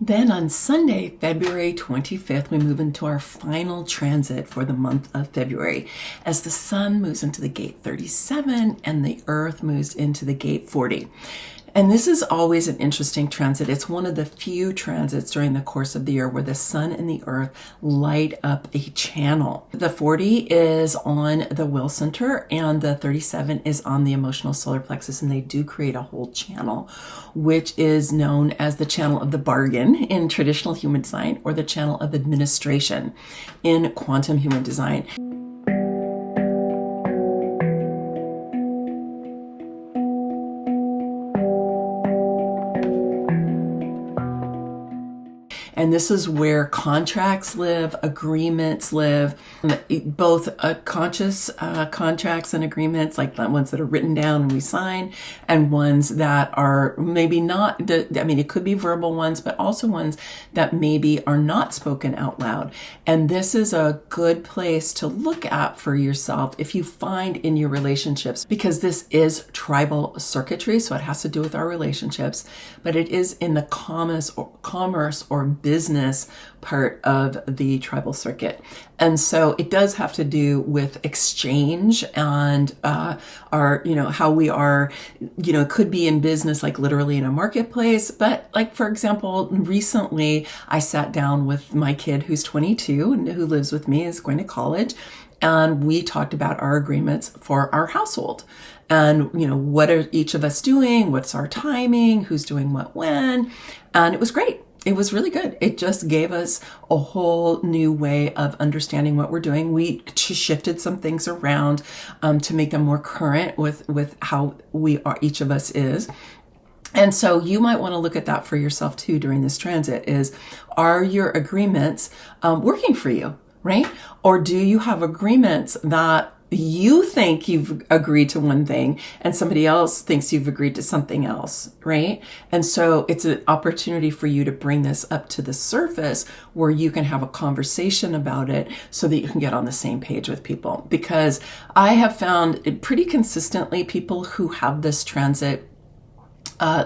Then on Sunday, February 25th, we move into our final transit for the month of February as the sun moves into the gate 37 and the earth moves into the gate 40. And this is always an interesting transit. It's one of the few transits during the course of the year where the sun and the earth light up a channel. The 40 is on the will center and the 37 is on the emotional solar plexus, and they do create a whole channel, which is known as the channel of the bargain in traditional human design, or the channel of administration in quantum human design. And this is where contracts live, agreements live, both conscious contracts and agreements, like the ones that are written down and we sign, and ones that are maybe not, it could be verbal ones, but also ones that maybe are not spoken out loud. And this is a good place to look at for yourself if you find in your relationships, because this is tribal circuitry, so it has to do with our relationships, but it is in the commerce or business part of the tribal circuit. And so it does have to do with exchange and how we are, could be in business, like literally in a marketplace. But like, for example, recently I sat down with my kid who's 22 and who lives with me, is going to college. And we talked about our agreements for our household. And, what are each of us doing? What's our timing? Who's doing what when? And it was great. It was really good. It just gave us a whole new way of understanding what we're doing. We shifted some things around to make them more current with how we are, each of us is. And so you might want to look at that for yourself too during this transit. Are your agreements working for you, right? Or do you have agreements that you think you've agreed to one thing and somebody else thinks you've agreed to something else, right? And so it's an opportunity for you to bring this up to the surface where you can have a conversation about it so that you can get on the same page with people. Because I have found it pretty consistently, people who have this transit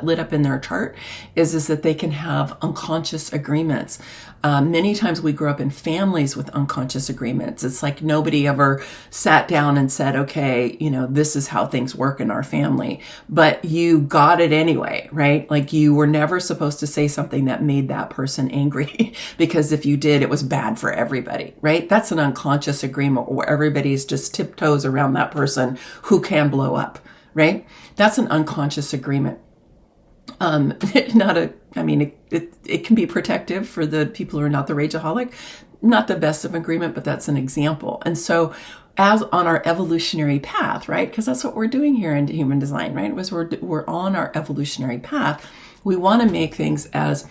lit up in their chart is that they can have unconscious agreements. Many times we grow up in families with unconscious agreements. It's like nobody ever sat down and said, okay, this is how things work in our family, but you got it anyway, right? Like you were never supposed to say something that made that person angry because if you did, it was bad for everybody, right? That's an unconscious agreement where everybody's just tiptoes around that person who can blow up, right? That's an unconscious agreement. It can be protective for the people who are not the rageaholic, not the best of agreement, but that's an example. And so as on our evolutionary path, right? Because that's what we're doing here in human design, right? We're on our evolutionary path. We want to make things as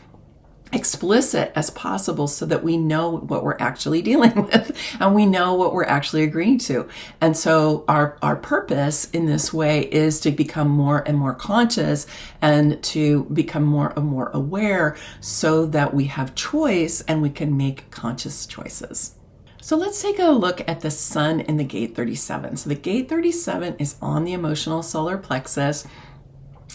explicit as possible so that we know what we're actually dealing with and we know what we're actually agreeing to. And so our purpose in this way is to become more and more conscious and to become more and more aware so that we have choice and we can make conscious choices. So let's take a look at the sun in the gate 37. So the gate 37 is on the emotional solar plexus.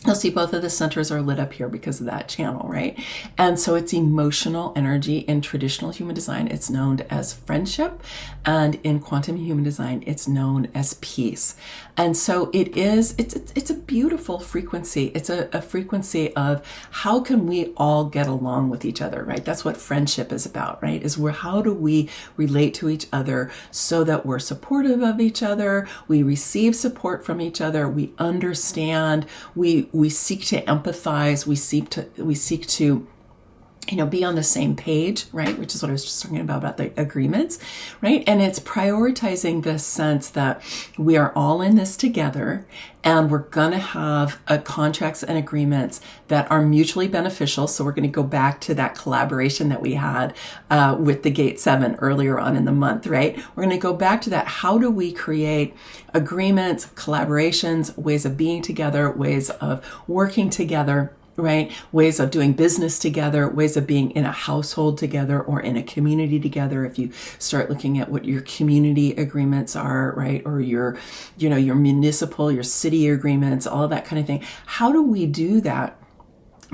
You'll see both of the centers are lit up here because of that channel, right? And so it's emotional energy. In traditional human design, it's known as friendship. And in quantum human design, it's known as peace. And so it's a beautiful frequency. It's a frequency of how can we all get along with each other, right? That's what friendship is about, right? How do we relate to each other so that we're supportive of each other, we receive support from each other, we understand, we seek to empathize, we seek to be on the same page, right? Which is what I was just talking about the agreements, right? And it's prioritizing this sense that we are all in this together and we're going to have contracts and agreements that are mutually beneficial. So we're going to go back to that collaboration that we had with the Gate 7 earlier on in the month, right? We're going to go back to that. How do we create agreements, collaborations, ways of being together, ways of working together, right? Ways of doing business together, ways of being in a household together or in a community together. If you start looking at what your community agreements are, right? Or your municipal, your city agreements, all of that kind of thing. How do we do that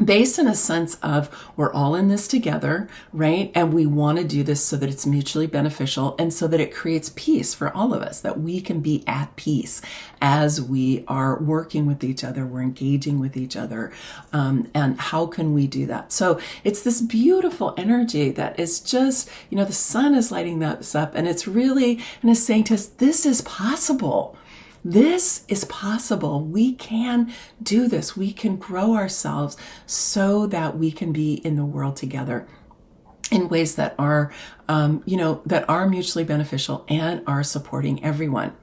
based in a sense of we're all in this together, right? And we want to do this so that it's mutually beneficial and so that it creates peace for all of us, that we can be at peace as we are working with each other, we're engaging with each other. And how can we do that? So it's this beautiful energy that is just, the sun is lighting this up, and it's really, and it's saying to us, this is possible. This is possible. We can do this. We can grow ourselves so that we can be in the world together in ways that are, that are mutually beneficial and are supporting everyone.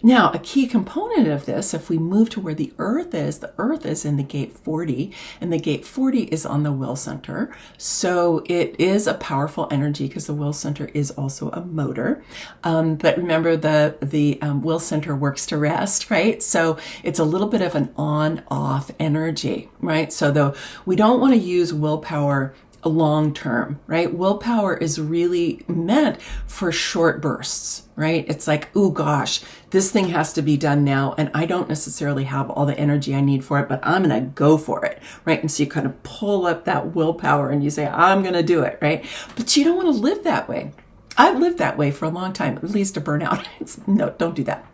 Now, a key component of this, if we move to where the earth is in the gate 40, and the gate 40 is on the will center. So it is a powerful energy because the will center is also a motor. But remember, the will center works to rest, right? So it's a little bit of an on-off energy, right? So we don't want to use willpower long term, right? Willpower is really meant for short bursts, right? It's like, oh gosh, this thing has to be done now, and I don't necessarily have all the energy I need for it, but I'm going to go for it, right? And so you kind of pull up that willpower and you say, I'm going to do it, right? But you don't want to live that way. I've lived that way for a long time. It leads to burnout. No, don't do that.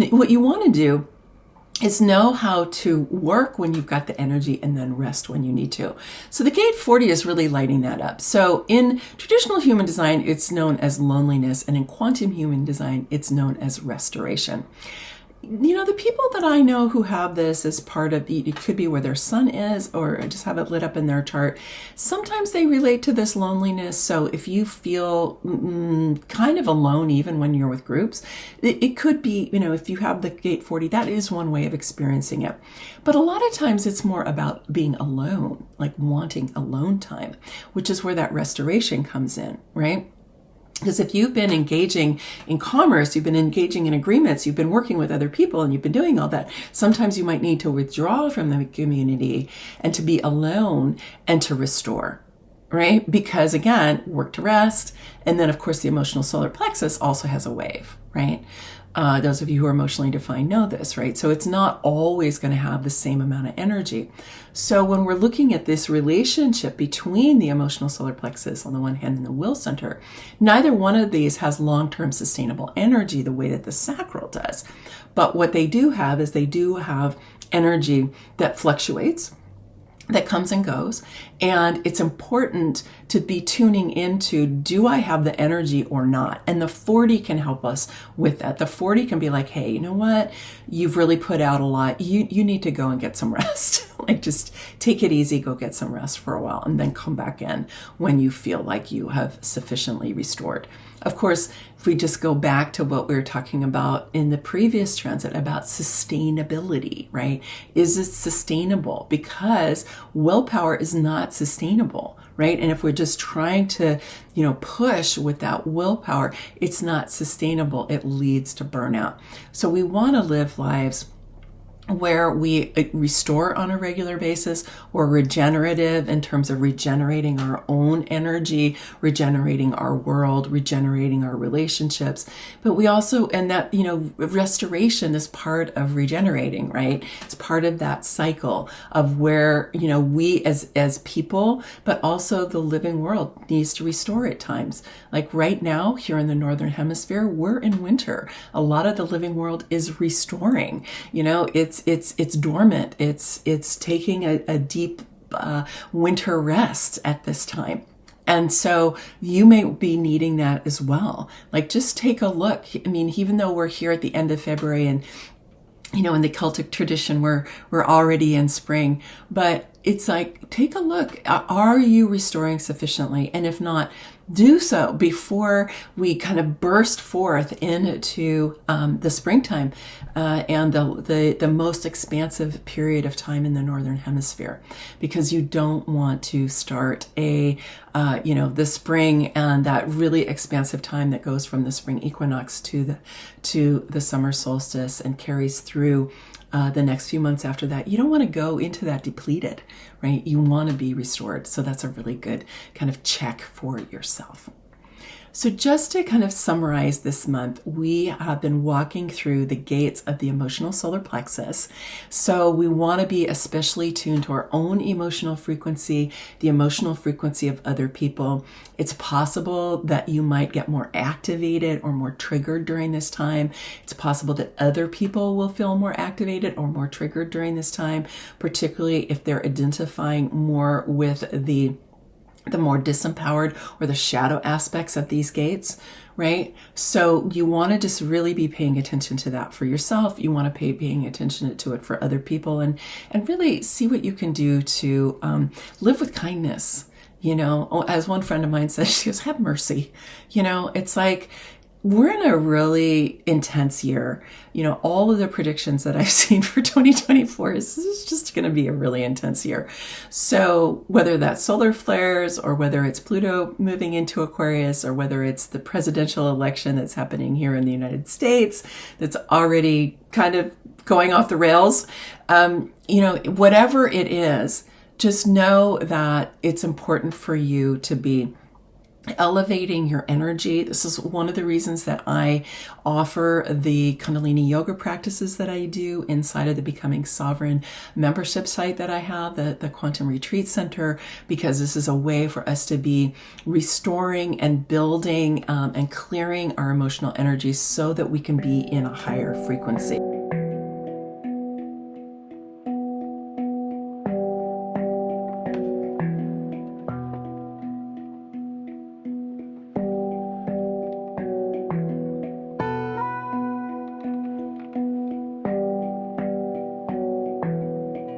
What you want to do is know how to work when you've got the energy and then rest when you need to. So the gate 40 is really lighting that up. So in traditional human design, it's known as loneliness, and in quantum human design, it's known as restoration. The people that I know who have this as part of, it could be where their sun is or just have it lit up in their chart. Sometimes they relate to this loneliness. So if you feel kind of alone, even when you're with groups, it could be, if you have the gate 40, that is one way of experiencing it. But a lot of times it's more about being alone, like wanting alone time, which is where that restoration comes in, right? Because if you've been engaging in commerce, you've been engaging in agreements, you've been working with other people, and you've been doing all that, sometimes you might need to withdraw from the community and to be alone and to restore, right? Because again, work to rest. And then of course the emotional solar plexus also has a wave, right? Those of you who are emotionally defined know this, right? So it's not always going to have the same amount of energy. So when we're looking at this relationship between the emotional solar plexus on the one hand and the will center, neither one of these has long-term sustainable energy the way that the sacral does. But what they do have is they do have energy that fluctuates, that comes and goes. And it's important to be tuning into, do I have the energy or not? And the 40 can help us with that. The 40 can be like, hey, you know what? You've really put out a lot. You need to go and get some rest. Like just take it easy, go get some rest for a while, and then come back in when you feel like you have sufficiently restored. Of course, if we just go back to what we were talking about in the previous transit about sustainability, right? Is it sustainable? Because willpower is not sustainable, right? And if we're just trying to, push without willpower, it's not sustainable. It leads to burnout. So we want to live lives where we restore on a regular basis, or regenerative in terms of regenerating our own energy, regenerating our world, regenerating our relationships. But we also, and that, restoration is part of regenerating, right? It's part of that cycle of where, we as people, but also the living world needs to restore at times. Like right now, here in the Northern Hemisphere, we're in winter. A lot of the living world is restoring, it's dormant. It's taking a deep winter rest at this time. And so you may be needing that as well. Like just take a look. I mean, even though we're here at the end of February and in the Celtic tradition, we're already in spring, but it's like, take a look. Are you restoring sufficiently? And if not, do so before we kind of burst forth into the springtime and the most expansive period of time in the Northern Hemisphere, because you don't want to start the spring and that really expansive time that goes from the spring equinox to the summer solstice and carries through the next few months after that. You don't want to go into that depleted, right? You want to be restored. So that's a really good kind of check for yourself. So just to kind of summarize this month, we have been walking through the gates of the emotional solar plexus. So we want to be especially tuned to our own emotional frequency, the emotional frequency of other people. It's possible that you might get more activated or more triggered during this time. It's possible that other people will feel more activated or more triggered during this time, particularly if they're identifying more with the more disempowered or the shadow aspects of these gates, right? So you want to just really be paying attention to that for yourself. You want to paying attention to it for other people, and really see what you can do to live with kindness. You know, as one friend of mine says, she goes, have mercy. You know, it's like, we're in a really intense year. You know, all of the predictions that I've seen for 2024 is this is just going to be a really intense year. So whether that's solar flares, or whether it's Pluto moving into Aquarius, or whether it's the presidential election that's happening here in the United States, that's already kind of going off the rails, you know, whatever it is, just know that it's important for you to be elevating your energy. This is one of the reasons that I offer the Kundalini yoga practices that I do inside of the Becoming Sovereign membership site that I have, the Quantum Retreat Center, because this is a way for us to be restoring and building and clearing our emotional energy so that we can be in a higher frequency.